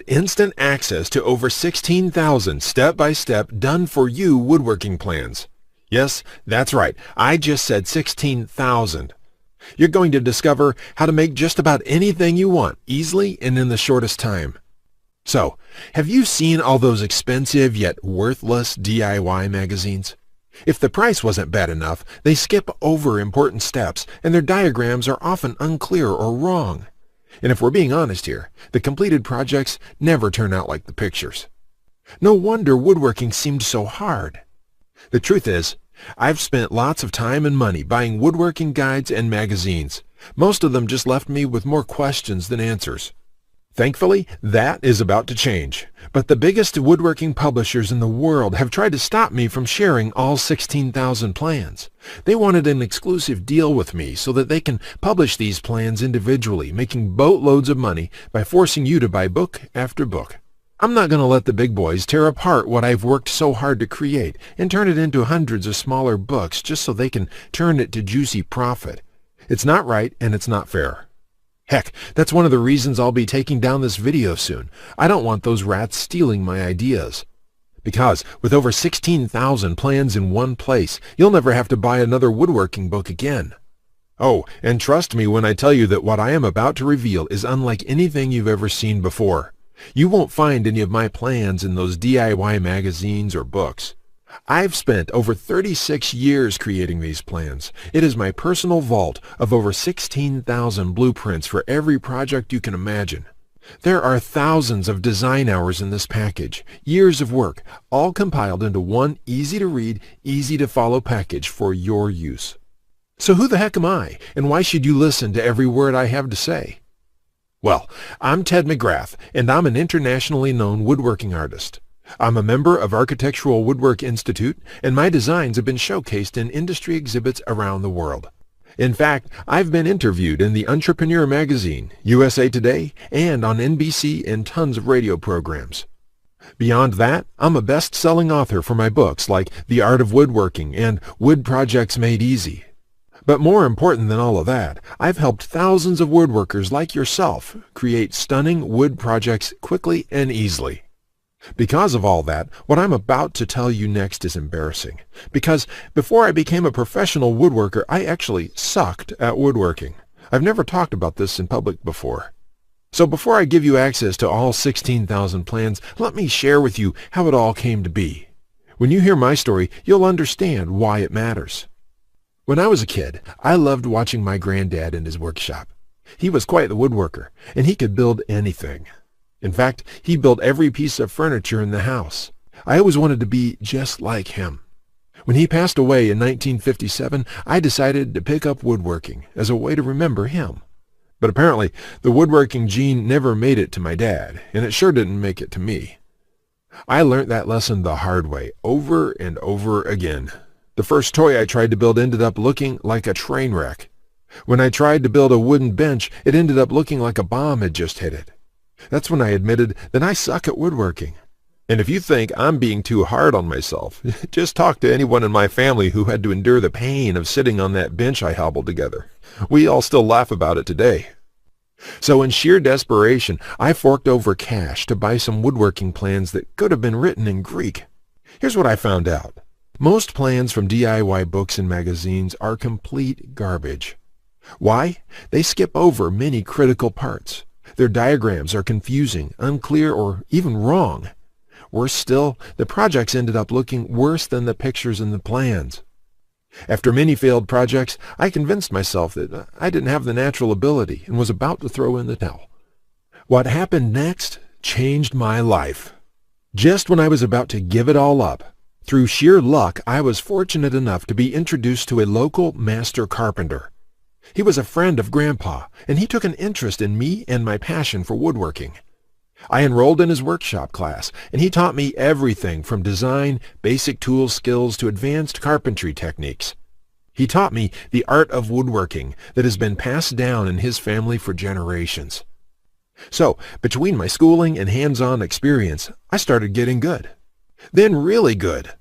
instant access to over 16,000 step-by-step done-for-you woodworking plans. Yes, that's right. I just said 16,000. You're going to discover how to make just about anything you want easily and in the shortest time. So, have you seen all those expensive yet worthless DIY magazines? If the price wasn't bad enough, they skip over important steps and their diagrams are often unclear or wrong. And if we're being honest here, the completed projects never turn out like the pictures. No wonder woodworking seemed so hard. The truth is, I've spent lots of time and money buying woodworking guides and magazines. Most of them just left me with more questions than answers. Thankfully, that is about to change. But the biggest woodworking publishers in the world have tried to stop me from sharing all 16,000 plans. They wanted an exclusive deal with me so that they can publish these plans individually, making boatloads of money by forcing you to buy book after book. I'm not going to let the big boys tear apart what I've worked so hard to create and turn it into hundreds of smaller books just so they can turn it to juicy profit. It's not right and it's not fair. Heck, that's one of the reasons I'll be taking down this video soon. I don't want those rats stealing my ideas. Because with over 16,000 plans in one place, you'll never have to buy another woodworking book again. Oh, and trust me when I tell you that what I am about to reveal is unlike anything you've ever seen before. You won't find any of my plans in those DIY magazines or books. I've spent over 36 years creating these plans. It is my personal vault of over 16,000 blueprints for every project you can imagine. There are thousands of design hours in this package, years of work, all compiled into one easy-to-read, easy-to-follow package for your use. So who the heck am I, and why should you listen to every word I have to say? Well, I'm Ted McGrath, and I'm an internationally known woodworking artist. I'm a member of Architectural Woodwork Institute, and my designs have been showcased in industry exhibits around the world. In fact, I've been interviewed in the Entrepreneur magazine, USA Today, and on NBC and tons of radio programs. Beyond that, I'm a best-selling author for my books like The Art of Woodworking and Wood Projects Made Easy. But more important than all of that, I've helped thousands of woodworkers like yourself create stunning wood projects quickly and easily. Because of all that, what I'm about to tell you next is embarrassing. Because before I became a professional woodworker, I actually sucked at woodworking. I've never talked about this in public before. So before I give you access to all 16,000 plans, let me share with you how it all came to be. When you hear my story, you'll understand why it matters. When I was a kid, I loved watching my granddad in his workshop. He was quite the woodworker, and he could build anything. In fact, he built every piece of furniture in the house. I always wanted to be just like him. When he passed away in 1957, I decided to pick up woodworking as a way to remember him. But apparently, the woodworking gene never made it to my dad, and it sure didn't make it to me. I learned that lesson the hard way, over and over again. The first toy I tried to build ended up looking like a train wreck. When I tried to build a wooden bench, it ended up looking like a bomb had just hit it. That's when I admitted that I suck at woodworking. And if you think I'm being too hard on myself, just talk to anyone in my family who had to endure the pain of sitting on that bench I hobbled together. We all still laugh about it today. So in sheer desperation, I forked over cash to buy some woodworking plans that could have been written in Greek. Here's what I found out. Most plans from DIY books and magazines are complete garbage. Why? They skip over many critical parts. Their diagrams are confusing, unclear, or even wrong. Worse still, the projects ended up looking worse than the pictures in the plans. After many failed projects, I convinced myself that I didn't have the natural ability and was about to throw in the towel. What happened next changed my life. Just when I was about to give it all up, through sheer luck, I was fortunate enough to be introduced to a local master carpenter. He was a friend of Grandpa, and he took an interest in me and my passion for woodworking. I enrolled in his workshop class, and he taught me everything from design, basic tool skills to advanced carpentry techniques. He taught me the art of woodworking that has been passed down in his family for generations. So, between my schooling and hands-on experience, I started getting good. Then really good.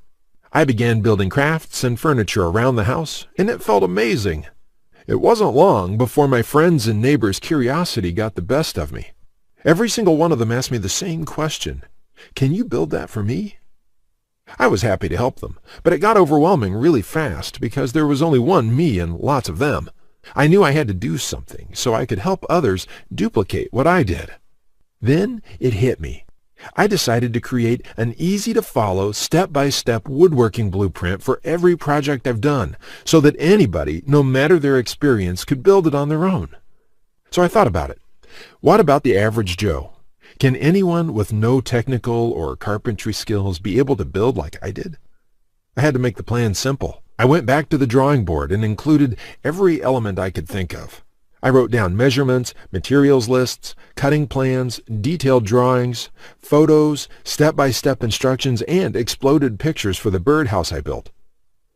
I began building crafts and furniture around the house, and it felt amazing. It wasn't long before my friends' and neighbors' curiosity got the best of me. Every single one of them asked me the same question. Can you build that for me? I was happy to help them, but it got overwhelming really fast because there was only one me and lots of them. I knew I had to do something so I could help others duplicate what I did. Then it hit me. I decided to create an easy-to-follow, step-by-step woodworking blueprint for every project I've done so that anybody, no matter their experience, could build it on their own. So I thought about it. What about the average Joe? Can anyone with no technical or carpentry skills be able to build like I did? I had to make the plan simple. I went back to the drawing board and included every element I could think of. I wrote down measurements, materials lists, cutting plans, detailed drawings, photos, step-by-step instructions, and exploded pictures for the birdhouse I built.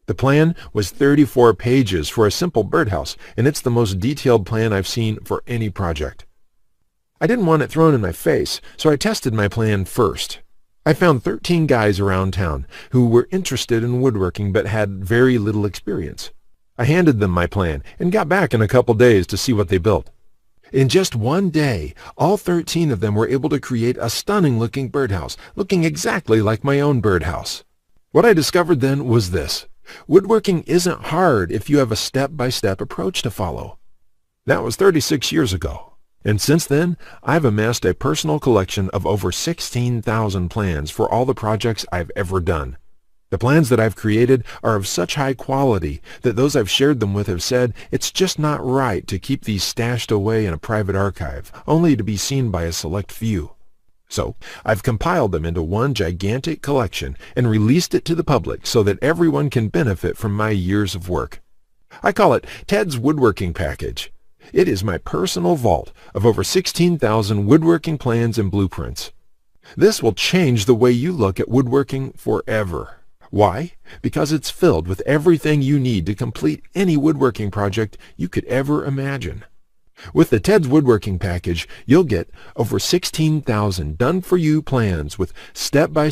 The plan was 34 pages for a simple birdhouse, and it's the most detailed plan I've seen for any project. I didn't want it thrown in my face, so I tested my plan first. I found 13 guys around town who were interested in woodworking but had very little experience. I handed them my plan and got back in a couple days to see what they built. In just one day, all 13 of them were able to create a stunning-looking birdhouse, looking exactly like my own birdhouse. What I discovered then was this: woodworking isn't hard if you have a step-by-step approach to follow. That was 36 years ago. And since then, I've amassed a personal collection of over 16,000 plans for all the projects I've ever done. The plans that I've created are of such high quality that those I've shared them with have said it's just not right to keep these stashed away in a private archive, only to be seen by a select few. So, I've compiled them into one gigantic collection and released it to the public so that everyone can benefit from my years of work. I call it Ted's Woodworking Package. It is my personal vault of over 16,000 woodworking plans and blueprints. This will change the way you look at woodworking forever. Why? Because it's filled with everything you need to complete any woodworking project you could ever imagine. With the Ted's Woodworking Package, you'll get over 16,000 done-for-you plans with step-by-step